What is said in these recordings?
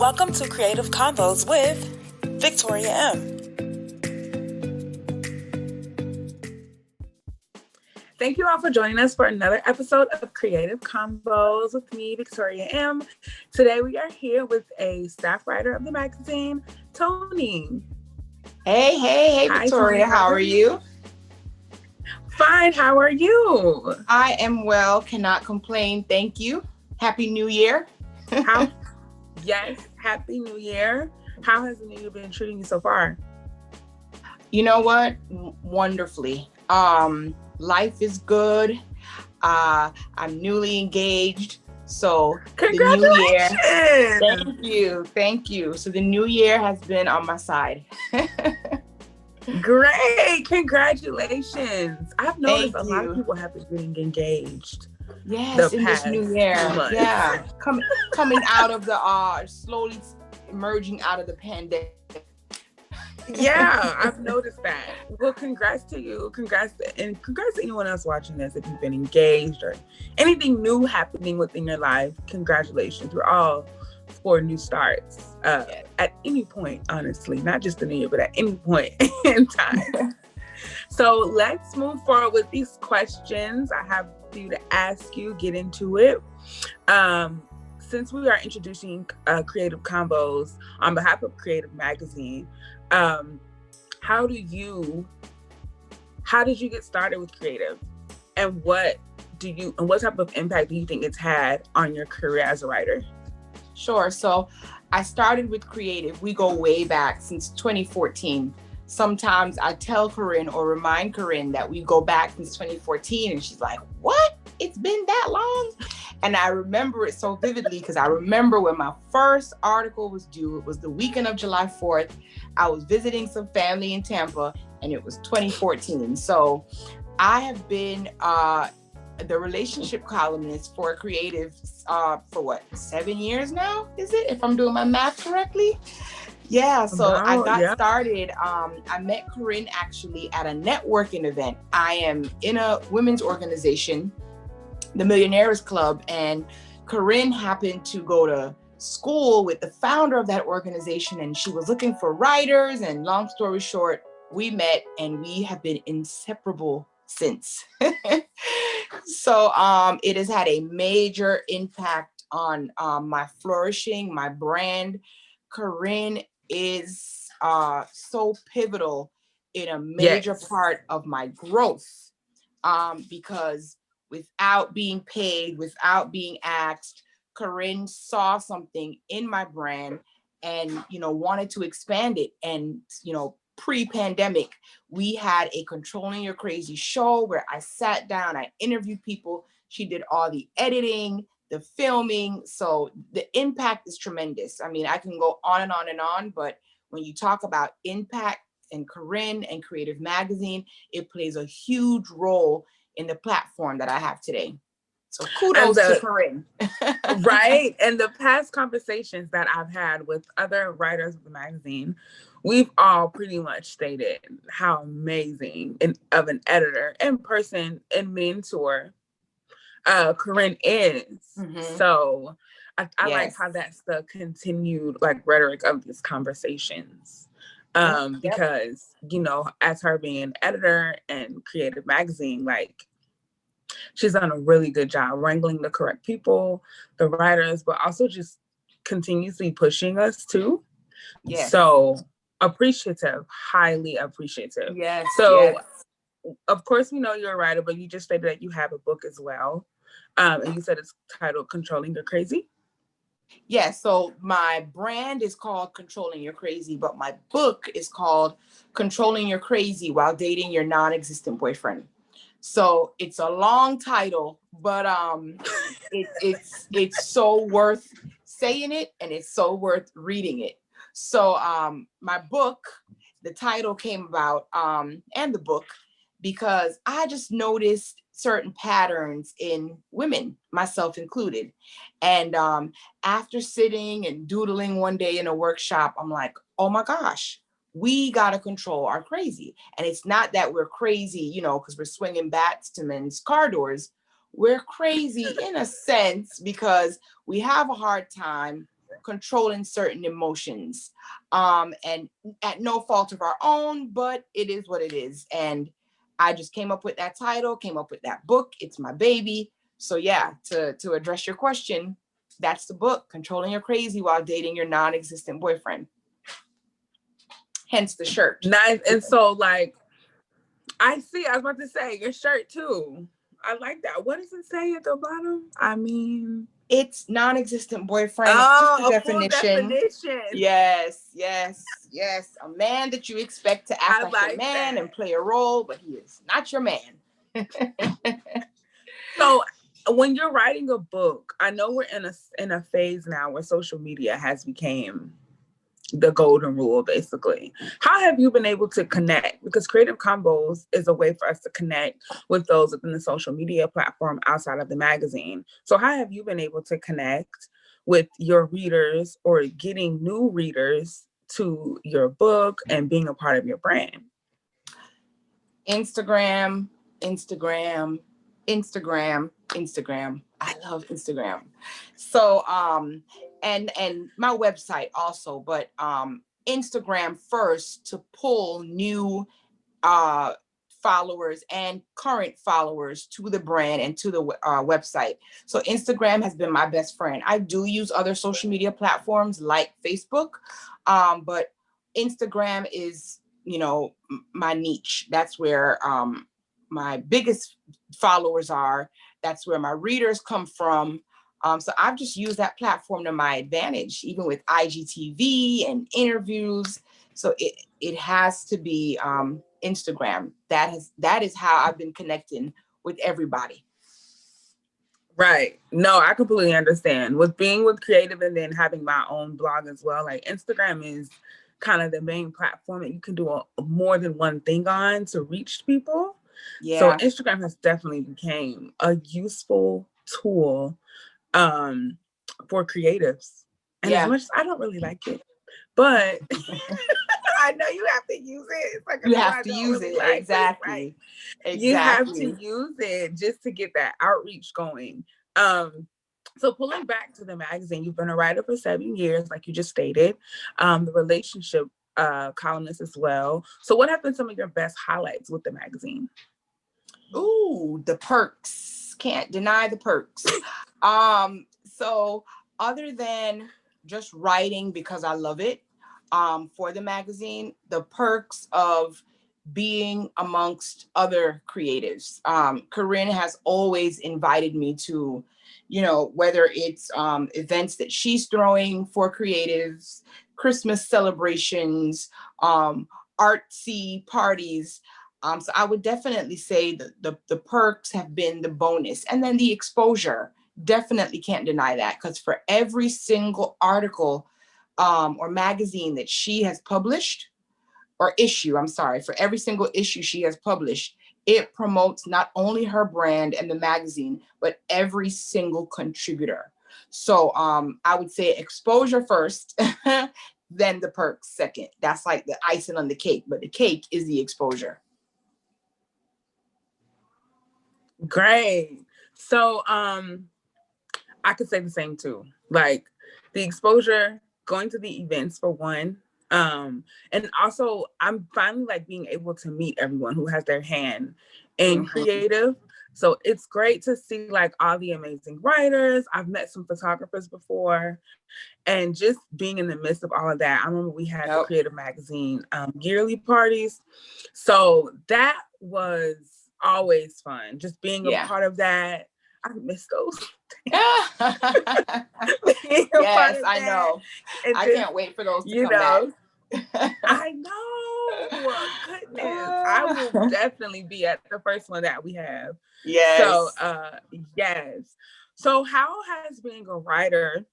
Welcome to Creativ Convos with Victoria M. Thank you all for joining us for another episode of Creativ Convos with me, Victoria M. Today we are here with a staff writer of the magazine, Toni. Hey, Hi, Victoria. Toni. How are you? Fine. How are you? I am well. Cannot complain. Thank you. Happy New Year. Yes. Happy New Year. How has the New Year been treating you so far? You know what? Wonderfully. Life is good. I'm newly engaged. So the new year. Thank you. So the new year has been on my side. Great. Congratulations. I've noticed a lot of people have been getting engaged. Yes, in this new year. Yeah. Coming out of the slowly emerging out of the pandemic. Yeah, I've noticed that. Well, congrats to you. Congrats to anyone else watching this. If you've been engaged or anything new happening within your life, congratulations. We're all for new starts at any point, honestly, not just the new year, but at any point in time. So let's move forward with these questions I have for you to ask you, get into it. Since we are introducing Creativ Convos on behalf of Creativ Magazine, how did you get started with Creativ, and what type of impact do you think it's had on your career as a writer? Sure. So I started with Creativ. We go way back since 2014. Sometimes I tell Corinne or remind Corinne that we go back since 2014, and she's like, "What? It's been that long?" And I remember it so vividly because I remember when my first article was due. It was the weekend of July 4th. I was visiting some family in Tampa, and it was 2014. So I have been the relationship columnist for Creativ for 7 years now, is it? If I'm doing my math correctly. Yeah, so I got started. I met Corinne actually at a networking event. I am in a women's organization, the Millionaires Club, and Corinne happened to go to school with the founder of that organization, and she was looking for writers, and long story short, we met and we have been inseparable since. So it has had a major impact on my flourishing, my brand. Corinne is so pivotal in a major part of my growth, because without being paid, without being asked, Corinne saw something in my brand and, wanted to expand it. And, pre-pandemic, we had a Controlling Your Crazy show where I sat down, I interviewed people. She did all the editing, the filming. So the impact is tremendous. I mean, I can go on and on and on, but when you talk about impact and Corinne and Creativ Magazine, it plays a huge role in the platform that I have today. So kudos to Corinne. Right. And the past conversations that I've had with other writers of the magazine, we've all pretty much stated how amazing of an editor and person and mentor Corinne is. Mm-hmm. So I like how that's the continued rhetoric of these conversations. Because, as her being an editor and Creativ Magazine, she's done a really good job wrangling the correct people, the writers, but also just continuously pushing us too. Yes. So appreciative, highly appreciative. Yes. So of course we know you're a writer, but you just stated that you have a book as well. And you said it's titled Controlling Your Crazy. Yeah, so my brand is called Controlling Your Crazy, but my book is called Controlling Your Crazy While Dating Your Non-Existent Boyfriend. So it's a long title, but it's so worth saying it, and it's so worth reading it. So my book, the title came about, and the book, because I just noticed certain patterns in women, myself included. And after sitting and doodling one day in a workshop, I'm like, oh my gosh, we got to control our crazy. And it's not that we're crazy, because we're swinging bats to men's car doors. We're crazy in a sense because we have a hard time controlling certain emotions, and at no fault of our own, but it is what it is. And I just came up with that title, came up with that book. It's my baby. So yeah, to address your question, that's the book, Controlling Your Crazy While Dating Your Non-Existent Boyfriend. Hence the shirt. Nice. And so like, I see, I was about to say your shirt too. I like that. What does it say at the bottom? I mean, it's non-existent boyfriend. Oh, it's just a full definition. Yes, yes, yes. A man that you expect to act like your man and play a role, but he is not your man. So when you're writing a book, I know we're in a phase now where social media has become the golden rule, basically. How have you been able to connect? Because Creativ Convos is a way for us to connect with those within the social media platform outside of the magazine. So how have you been able to connect with your readers or getting new readers to your book and being a part of your brand? Instagram. I love Instagram. So and my website also, but Instagram first to pull new followers and current followers to the brand and to the website. So Instagram has been my best friend. I do use other social media platforms like Facebook, but Instagram is, you know, my niche. That's where my biggest followers are. That's where my readers come from. So I've just used that platform to my advantage, even with IGTV and interviews. So it has to be Instagram. That is how I've been connecting with everybody. Right. No, I completely understand. With being with Creativ and then having my own blog as well, like Instagram is kind of the main platform that you can do more than one thing on to reach people. Yeah. So Instagram has definitely become a useful tool for creatives. And as much as I don't really like it, but I know you have to use it. It's like you have to use it. Like exactly. Right? Exactly. You have to use it just to get that outreach going. So pulling back to the magazine, you've been a writer for 7 years, like you just stated, the relationship columnist as well. So what have been some of your best highlights with the magazine? Ooh, the perks. Can't deny the perks. So other than just writing because I love it, for the magazine, the perks of being amongst other creatives. Corinne has always invited me to, you know, whether it's events that she's throwing for creatives, Christmas celebrations, artsy parties. So I would definitely say that the perks have been the bonus, and then the exposure. Definitely can't deny that, because for every single article or magazine that she has published, or issue, I'm sorry, for every single issue she has published, it promotes not only her brand and the magazine, but every single contributor. So I would say exposure first, then the perks second. That's like the icing on the cake, but the cake is the exposure. Great. So I could say the same too. Like the exposure, going to the events for one. And also I'm finally like being able to meet everyone who has their hand in creative. So it's great to see like all the amazing writers. I've met some photographers before, and just being in the midst of all of that. I remember we had the Creative Magazine yearly parties. So that was always fun. Just being a part of that. I miss those. Yes, I know. And I can't wait for those to come back. I know. Goodness. I will definitely be at the first one that we have. Yes. So yes. So how has being a writer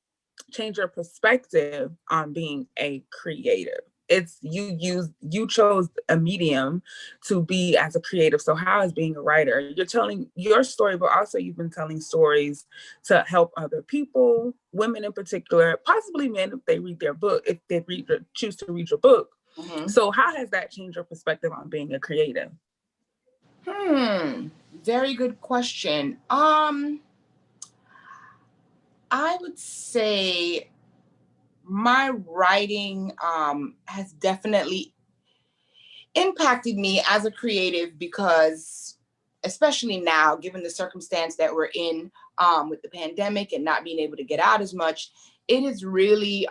changed your perspective on being a creative? It's you chose a medium to be as a creative. So how is being a writer? You're telling your story, but also you've been telling stories to help other people, women in particular, possibly men if they read their book, if they choose to read your book. So how has that changed your perspective on being a creative? Very good question. I would say My writing has definitely impacted me as a creative because, especially now, given the circumstance that we're in with the pandemic and not being able to get out as much, it has really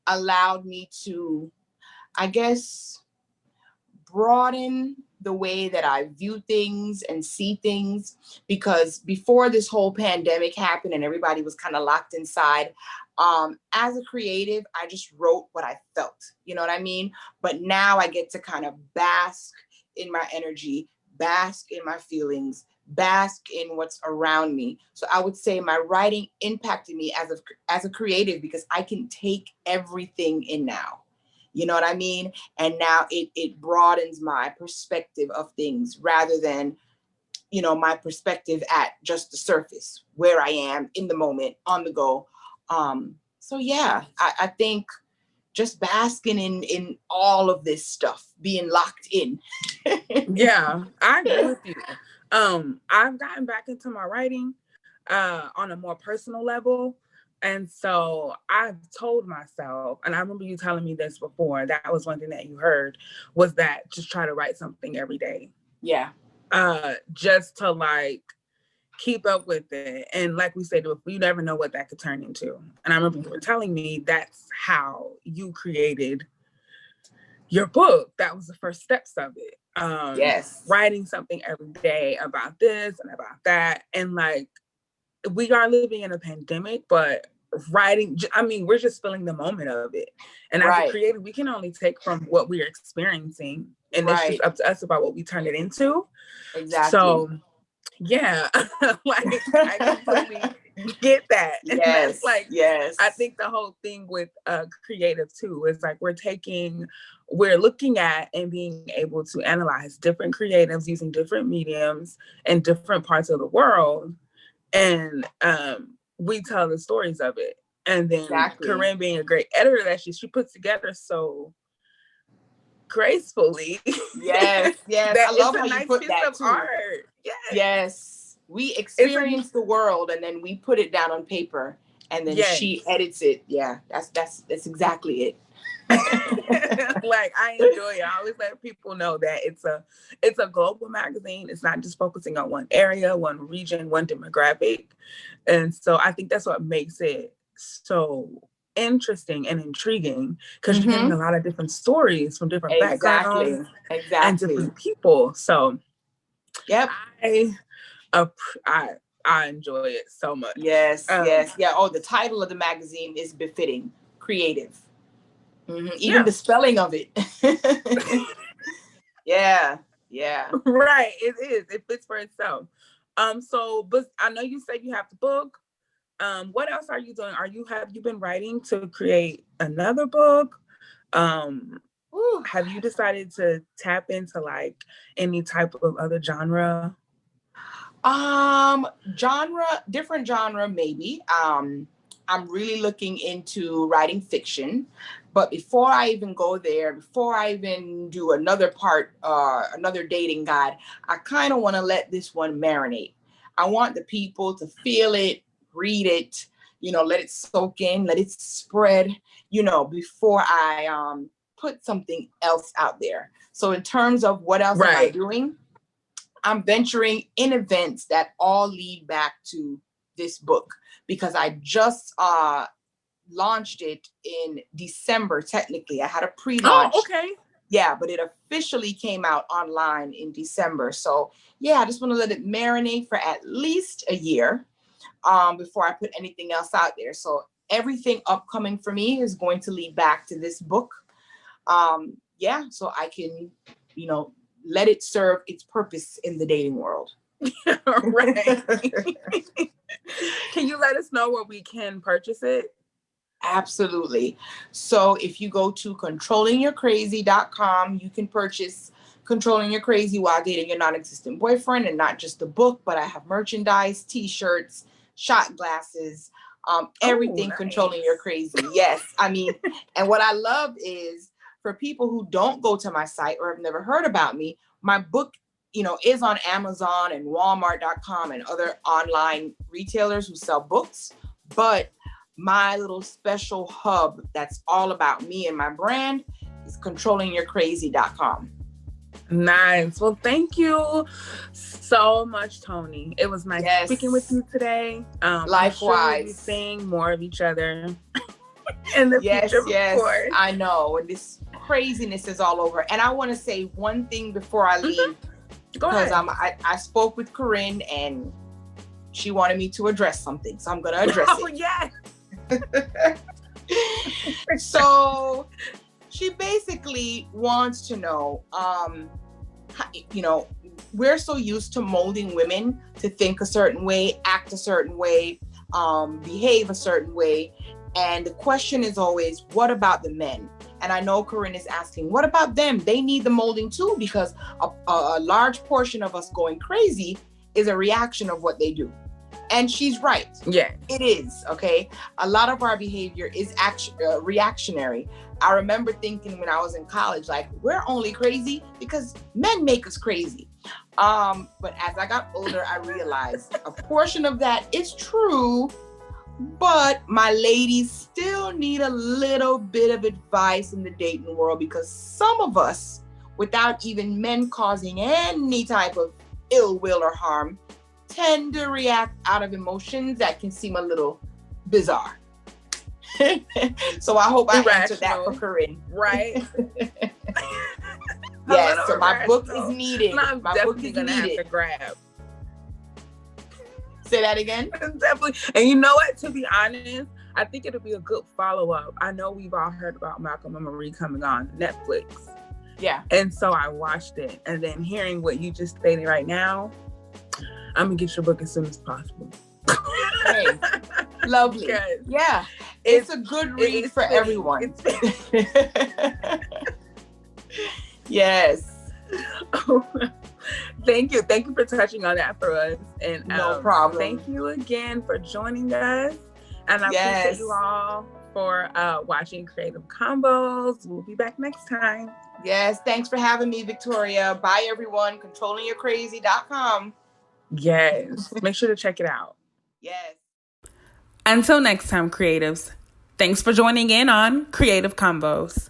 allowed me to, I guess, broaden the way that I view things and see things. Because before this whole pandemic happened and everybody was kind of locked inside, as a creative, I just wrote what I felt, you know what I mean? But now I get to kind of bask in my energy, bask in my feelings, bask in what's around me. So I would say my writing impacted me as a creative because I can take everything in now. You know what I mean? And now it broadens my perspective of things rather than, you know, my perspective at just the surface, where I am in the moment, on the go. So yeah, I think just basking in all of this stuff, being locked in. Yeah, I agree with you. I've gotten back into my writing on a more personal level. And so I've told myself, and I remember you telling me this before, that was one thing that you heard, was that just try to write something every day. Yeah. Just to like keep up with it. And like we said, you never know what that could turn into. And I remember you were telling me that's how you created your book. That was the first steps of it. Yes. Writing something every day about this and about that. And like, we are living in a pandemic, but writing, I mean, we're just feeling the moment of it. And as a Right. creator, we can only take from what we are experiencing. And it's Right. just up to us about what we turn it into. Exactly. So yeah, like I completely get that. And that's Yes. like, Yes. I think the whole thing with creative too is like we're looking at and being able to analyze different creatives using different mediums and different parts of the world. And we tell the stories of it. And then Exactly. Corinne being a great editor that she puts together so gracefully. Yes, yes. That I it's love a how you nice put piece that of too. art. Yes. Yes. We It's a experience the world and then we put it down on paper and then yes. she edits it. Yeah, that's exactly it. Like I enjoy it. I always let people know that it's a global magazine. It's not just focusing on one area, one region, one demographic. And so I think that's what makes it so interesting and intriguing because you're getting a lot of different stories from different backgrounds and different people. So Yep. I enjoy it so much. Yes, yes, yeah. Oh, the title of the magazine is befitting, creative. Even the spelling of it. Yeah, yeah. Right, it is. It fits for itself. So, but I know you said you have the book. What else are you doing? Have you been writing to create another book? Have you decided to tap into like any type of other genre? Different genre, maybe. I'm really looking into writing fiction, but before I even go there, before I even do another dating guide, I kind of want to let this one marinate. I want the people to feel it, read it, you know, let it soak in, let it spread, you know, before I put something else out there. So in terms of what else am I doing? I'm venturing in events that all lead back to this book because I just launched it in December. Technically, I had a pre-launch. Oh, okay. Yeah, but it officially came out online in December. So yeah, I just want to let it marinate for at least a year before I put anything else out there. So everything upcoming for me is going to lead back to this book. Yeah, so I can, you know, let it serve its purpose in the dating world. Right. Can you let us know where we can purchase it? Absolutely. So if you go to controllingyourcrazy.com, you can purchase Controlling Your Crazy While Dating Your Non-Existent Boyfriend, and not just the book, but I have merchandise, t-shirts, shot glasses, everything. Nice. Controlling Your Crazy. Yes. I mean, and what I love is for people who don't go to my site or have never heard about me, my book, you know, is on Amazon and Walmart.com and other online retailers who sell books. But my little special hub that's all about me and my brand is controllingyourcrazy.com. Nice. Well, thank you so much, Toni. It was nice speaking with you today. Likewise. Sure we'll be seeing more of each other in the future. Of course. I know. And this craziness is all over. And I want to say one thing before I leave. Go ahead. I spoke with Corinne and she wanted me to address something. So I'm going to address it. Yes. So she basically wants to know, we're so used to molding women to think a certain way, act a certain way, behave a certain way. And the question is always, what about the men? And I know Corinne is asking, what about them? They need the molding too, because a large portion of us going crazy is a reaction of what they do. And she's right. Yeah, it is. Okay. A lot of our behavior is reactionary. I remember thinking when I was in college, like, we're only crazy because men make us crazy. But as I got older, I realized a portion of that is true, but my ladies still need a little bit of advice in the dating world, because some of us, without even men causing any type of ill will or harm, tend to react out of emotions that can seem a little bizarre. So I hope I answered that for Corinne. Right. Yes, so my book is needed. I'm my definitely book is gonna needed. have to grab. Say that again? Definitely. And you know what? To be honest, I think it'll be a good follow-up. I know we've all heard about Malcolm and Marie coming on Netflix. Yeah. And so I watched it. And then hearing what you just stated right now, I'm gonna get your book as soon as possible. Hey, lovely. Yeah. It's a good read for everyone. Yes. Thank you. Thank you for touching on that for us. And no problem. Thank you again for joining us. And I appreciate you all for watching Creative Convos. We'll be back next time. Yes. Thanks for having me, Victoria. Bye, everyone. ControllingYourCrazy.com. Yes. Make sure to check it out. Yes. Until next time, creatives. Thanks for joining in on Creative Convos.